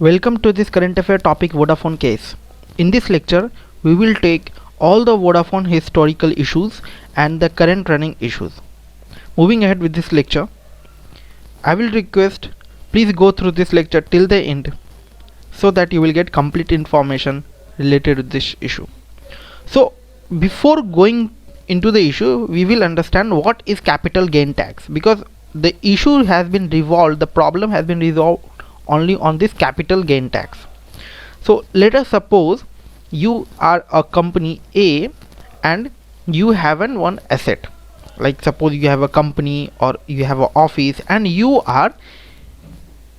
Welcome to this current affair topic Vodafone case. In this lecture, we will take all the Vodafone historical issues and the current running issues. Moving ahead with this lecture, I will request please go through this lecture till the end so that you will get complete information related to this issue. So before going into the issue, we will understand what is capital gain tax, because the issue has been resolved, the problem has been resolved only on this capital gain tax. So let us suppose you are a company A and you have one asset, like suppose you have a company or you have an office and you are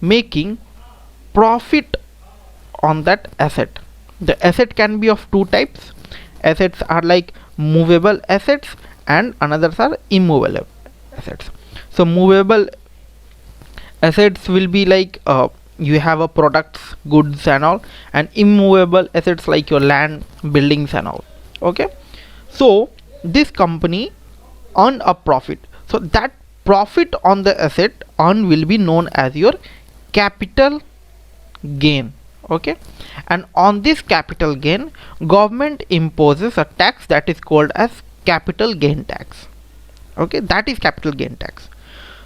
making profit on that asset. The asset can be of two types. Assets are like movable assets and another are immovable assets. So movable assets will be like you have a products, goods and all, and immovable assets like your land, buildings and all. Okay, so this company earn a profit, so that profit on the asset earned will be known as your capital gain. Okay, and on this capital gain, government imposes a tax that is called as capital gain tax. Okay, that is capital gain tax.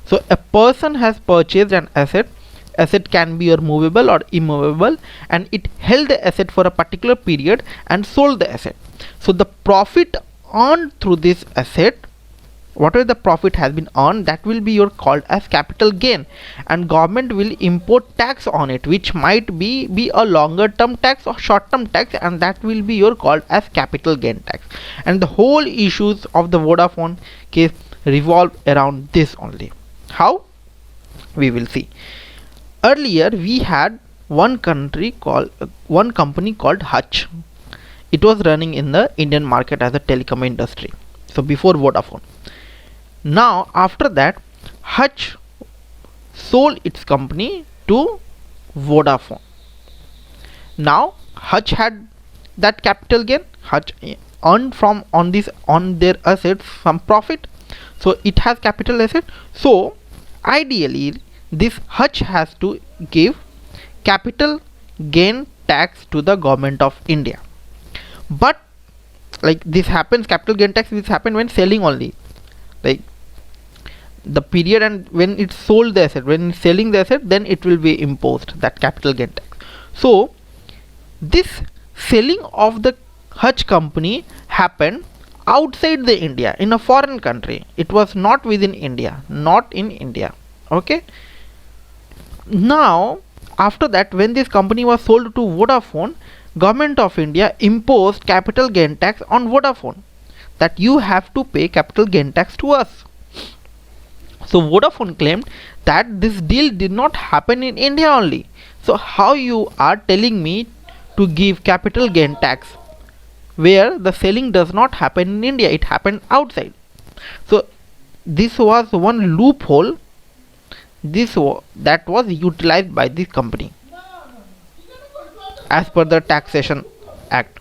So a person has purchased an asset can be or movable or immovable, and it held the asset for a particular period and sold the asset. So the profit earned through this asset, whatever the profit has been earned, that will be your called as capital gain, and government will import tax on it, which might be a longer term tax or short term tax, and that will be your called as capital gain tax. And the whole issues of the Vodafone case revolve around this only. How? We will see. Earlier we had one company called Hutch. It was running in the Indian market as a telecom industry, so before Vodafone. Now after that, Hutch sold its company to Vodafone. Now Hutch had that capital gain. Hutch earned from on their assets some profit, so it has capital asset. So ideally this Hutch has to give capital gain tax to the government of India. But like this happens, capital gain tax this happen when selling only, like the period and when it sold the asset, when selling the asset, then it will be imposed that capital gain tax. So this selling of the Hutch company happened outside the India, in a foreign country. It was not within India, not in India. Okay, now after that, when this company was sold to Vodafone, government of India imposed capital gain tax on Vodafone, that you have to pay capital gain tax to us. So Vodafone claimed that this deal did not happen in India only. So how you are telling me to give capital gain tax where the selling does not happen in India, it happened outside? So this was one loophole that was utilized by this company as per the Taxation Act.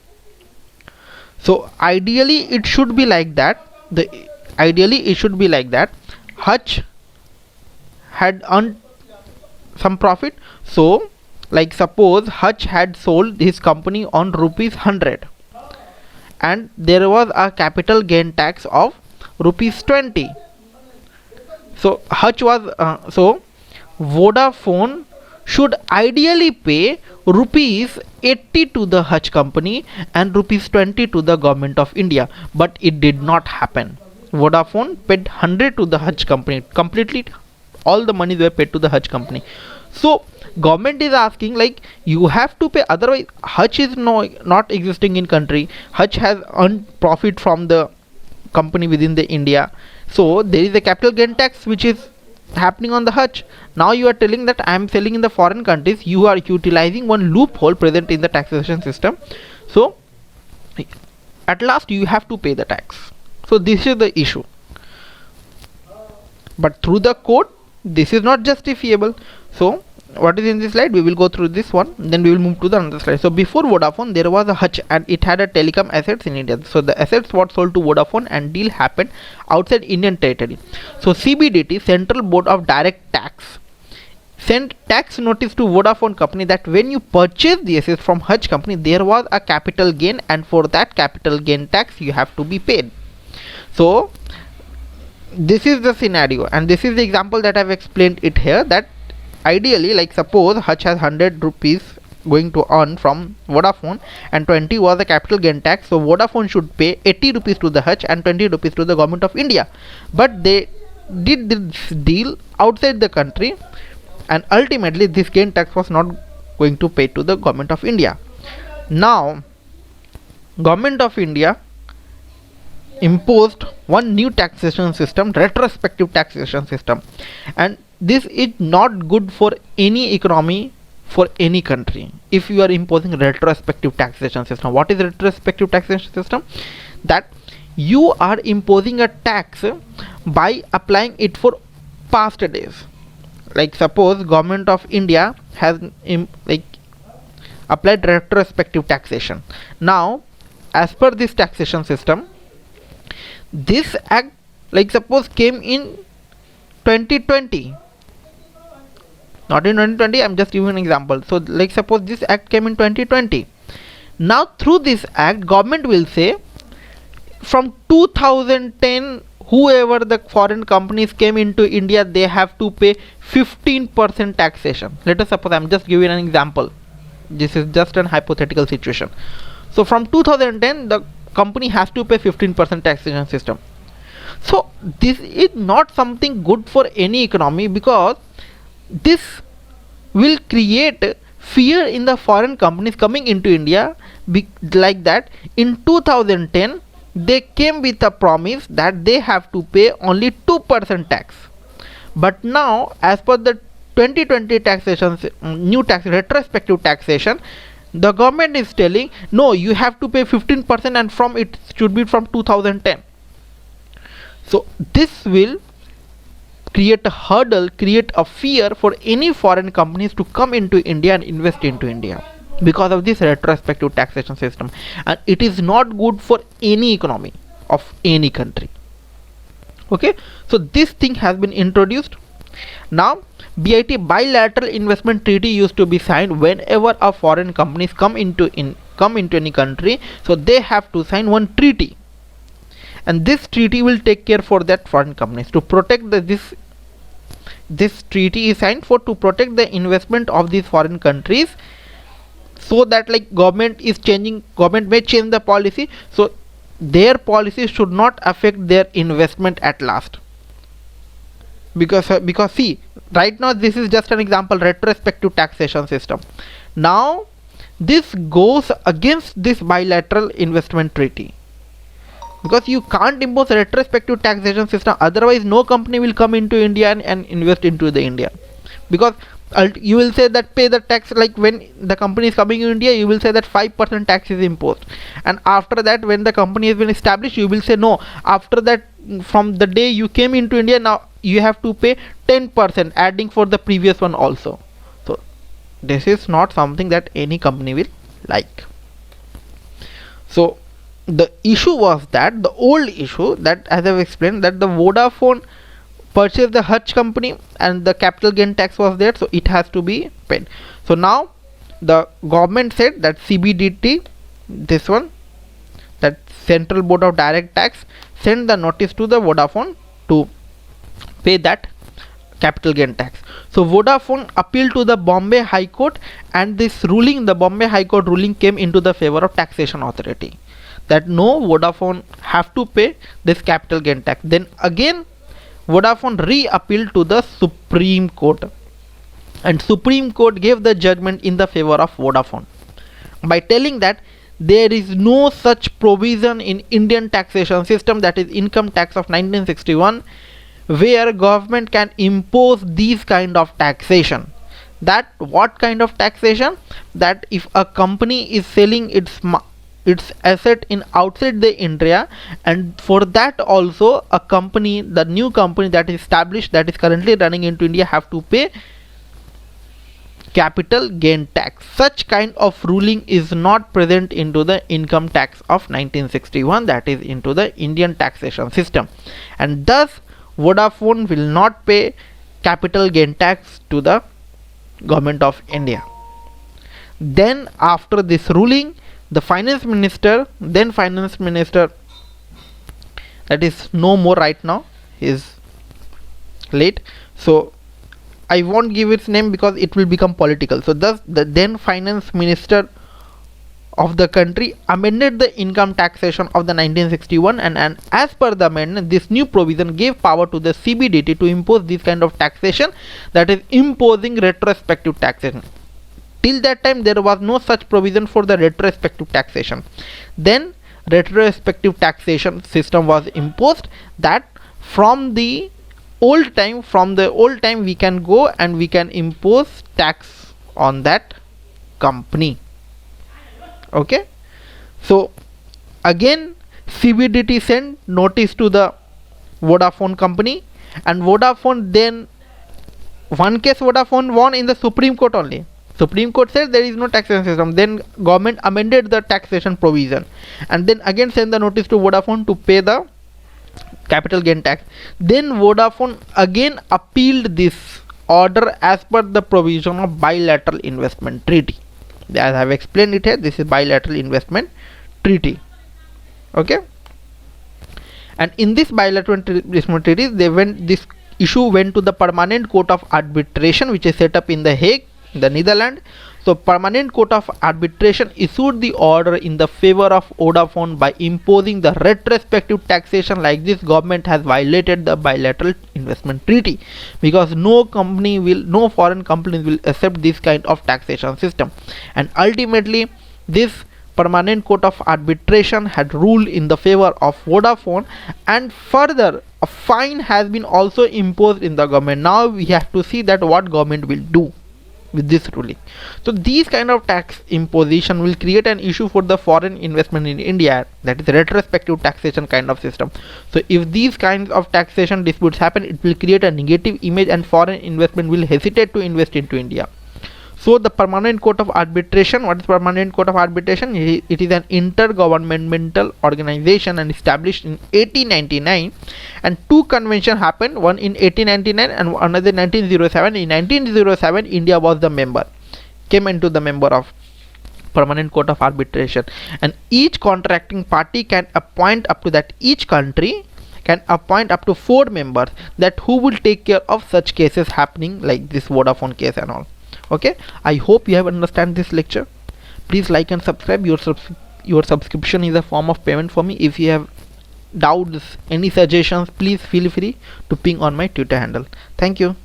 So ideally it should be like that. Hutch had earned some profit. So like suppose Hutch had sold his company on rupees 100 and there was a capital gain tax of rupees 20. So Hutch was so Vodafone should ideally pay rupees 80 to the Hutch company and rupees 20 to the government of India, but it did not happen. Vodafone paid 100 to the Hutch company, completely all the monies were paid to the Hutch company. So government is asking like you have to pay, otherwise Hutch is not existing in country. Hutch has earned profit from the company within the India, so there is a capital gain tax which is happening on the Hutch. Now you are telling that I am selling in the foreign countries, you are utilizing one loophole present in the taxation system, so at last you have to pay the tax. So this is the issue, but through the court this is not justifiable. So what is in this slide, we will go through this one, then we will move to the another slide. So before Vodafone there was a Hutch and it had a telecom assets in India. So the assets were sold to Vodafone and deal happened outside Indian territory. So CBDT, Central Board of Direct Tax, sent tax notice to Vodafone company that when you purchase the assets from Hutch company, there was a capital gain, and for that capital gain tax you have to be paid. So this is the scenario, and this is the example that I've explained it here, that ideally, like suppose Hutch has 100 rupees going to earn from Vodafone and 20 was the capital gain tax, so Vodafone should pay 80 rupees to the Hutch and 20 rupees to the government of India. But they did this deal outside the country, and ultimately this gain tax was not going to pay to the government of India. Now government of India imposed one new taxation system, retrospective taxation system, and this is not good for any economy, for any country. If you are imposing retrospective taxation system, what is retrospective taxation system? That you are imposing a tax by applying it for past days. Like suppose government of India has applied retrospective taxation. Now as per this taxation system, this act, like suppose, came in 2020, not in 2020, I'm just giving an example. So like suppose this act came in 2020. Now through this act, government will say from 2010 whoever the foreign companies came into India, they have to pay 15% taxation. Let us suppose, I'm just giving an example, this is just an hypothetical situation. So from 2010 the company has to pay 15% taxation system. So this is not something good for any economy, because this will create fear in the foreign companies coming into India, like that in 2010 they came with a promise that they have to pay only 2% tax, but now as per the 2020 taxation, new tax, retrospective taxation, the government is telling no, you have to pay 15%, and from it should be from 2010. So this will create a hurdle, create a fear for any foreign companies to come into India and invest into India because of this retrospective taxation system, and it is not good for any economy of any country. Okay, so this thing has been introduced. Now BIT, bilateral investment treaty, used to be signed whenever a foreign companies come into any country, so they have to sign one treaty, and this treaty will take care for that foreign companies to protect this treaty is signed for to protect the investment of these foreign countries, so that like government may change the policy, so their policy should not affect their investment at last. Because see, right now this is just an example, retrospective taxation system. Now this goes against this bilateral investment treaty, because you can't impose a retrospective taxation system, otherwise no company will come into India and invest into the India, because you will say that pay the tax, like when the company is coming in India, you will say that 5% tax is imposed, and after that when the company has been established, you will say no, after that from the day you came into India, now you have to pay 10%, adding for the previous one also. So this is not something that any company will like. So the issue was that the old issue, that as I've explained, that the Vodafone purchased the Hutch company and the capital gain tax was there, so it has to be paid. So now the government said that CBDT, this one, that Central Board of Direct Tax, sent the notice to the Vodafone to pay that capital gain tax. So Vodafone appealed to the Bombay High Court, and this ruling, the Bombay High Court ruling, came into the favor of taxation authority, that no, Vodafone have to pay this capital gain tax. Then again Vodafone re-appealed to the Supreme Court, and Supreme Court gave the judgment in the favor of Vodafone by telling that there is no such provision in Indian taxation system, that is income tax of 1961, where government can impose these kind of taxation. That what kind of taxation? That if a company is selling its asset in outside the India, and for that also a company, the new company that is established, that is currently running into India, have to pay capital gain tax. Such kind of ruling is not present into the income tax of 1961, that is into the Indian taxation system, and thus Vodafone will not pay capital gain tax to the government of India. Then after this ruling, the finance minister, that is no more right now, he is late, so I won't give its name because it will become political. So thus the then finance minister of the country amended the income taxation of the 1961, and as per the amendment, this new provision gave power to the CBDT to impose this kind of taxation, that is imposing retrospective taxation. Till that time there was no such provision for the retrospective taxation. Then retrospective taxation system was imposed, that from the old time we can go and we can impose tax on that company. Okay, so again CBDT sent notice to the Vodafone company, and Vodafone, then one case Vodafone won in the Supreme Court only. Supreme Court said there is no taxation system. Then government amended the taxation provision, and then again sent the notice to Vodafone to pay the capital gain tax. Then Vodafone again appealed this order as per the provision of bilateral investment treaty. As I have explained it here, this is bilateral investment treaty. Okay, and in this bilateral investment treaty, this issue went to the Permanent Court of Arbitration, which is set up in The Hague, the Netherlands. So Permanent Court of Arbitration issued the order in the favor of Vodafone by imposing the retrospective taxation. Like this, government has violated the bilateral investment treaty, because no foreign companies will accept this kind of taxation system. And ultimately this Permanent Court of Arbitration had ruled in the favor of Vodafone, and further a fine has been also imposed in the government. Now we have to see that what government will do with this ruling. So these kind of tax imposition will create an issue for the foreign investment in India, that is retrospective taxation kind of system. So if these kinds of taxation disputes happen, it will create a negative image and foreign investment will hesitate to invest into India. So the Permanent Court of Arbitration, what is Permanent Court of Arbitration? It is an intergovernmental organization and established in 1899, and two conventions happened, one in 1899 and another in 1907. In 1907 India was the member, came into the member of Permanent Court of Arbitration, and each contracting party can appoint up to that, each country can appoint up to 4 members, that who will take care of such cases happening like this Vodafone case and all. Okay, I hope you have understand this lecture. Please like and subscribe. Your subscription is a form of payment for me. If you have doubts, any suggestions, please feel free to ping on my Twitter handle. Thank you.